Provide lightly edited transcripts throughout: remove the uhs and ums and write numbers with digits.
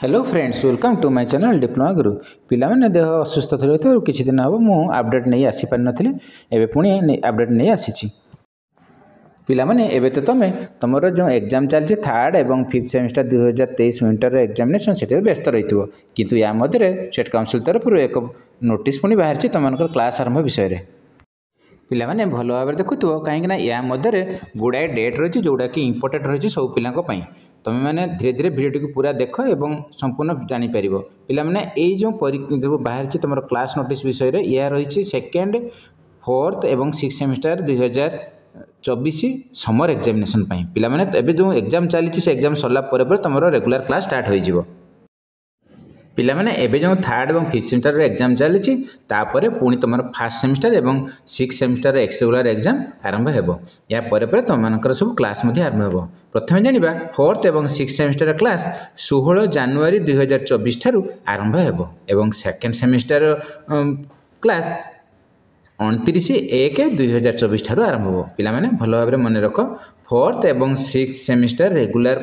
Hello friends welcome to my channel diploma guru पिला मैंने देह असुस्थ थे तो किसी दिन हम मु अपडेट नहीं आसी पार नथि एबे पुणी अपडेट नहीं आसी पिला माने एबे तो तुमर जो एग्जाम चलती थर्ड एवं फिफ्थ सेमिस्टर 2023 विंटर एग्जामिनेशन से व्यस्त रही किंतु या मध्य स्टेट काउंसिल तरफ एक नोटिस पुणी बाहर तुम क्लास आरंभ विषय में पिला माने भल भाव देखुव कहीं या मध्य गुड़ाए डेट रही जोटा कि इंपोर्टेंट रही सब पिलांई तुम मैंने धीरे धीरे भिडियो को पूरा देख एवं संपूर्ण जापर पिला माने ये जो बाहर तुम क्लास नोटिस विषय में यह रही सेकेंड फोर्थ एवं सिक्स सेमिस्टर 2024 समर एग्जामिनेशन पिला माने एबे जो एग्जाम चली से एग्जाम सरला तुम रेगुलर क्लास स्टार्ट हो पिला माने एबे जो थर्ड एवं फिफ्थ सेमिस्टर एग्जाम चली तापर पुणी तुम फास्ट सेमिस्टर एवं six semester x regular exam आरंभ हो या तुम सब क्लास आरंभ हो प्रथम जाना फोर्थ एवं सिक्स सेमिस्टर क्लास 16 जानुआरी 2024 ठारू आरंभ हो एवं सेकेंड सेमिस्टर क्लास 29/1/2024 ठारू आरंभ हो पिला माने भल भाव मन रख फोर्थ एवं सिक्स सेमिस्टर रेगुलर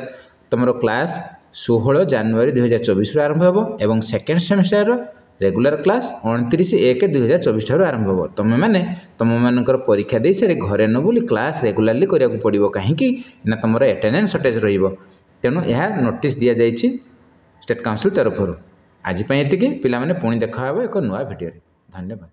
तुम क्लास 16 जानुआरी 2024 आरंभ हो एवं सेकेंड सेमिस्टर रेगुलर क्लास 29/1/2024 ठारू आरंभ हो तुम मैंने तुम मानकर परीक्षा दे सारे घरे न बोली क्लास रेगुलारली करिया पड़ो कहीं तुम एटेंडेंस सर्टेज तेणु यह नोटिस दि जाइए स्टेट काउंसिल तरफ आज ये पिला माने पुणी देखा एक नुआ भिडियो। धन्यवाद।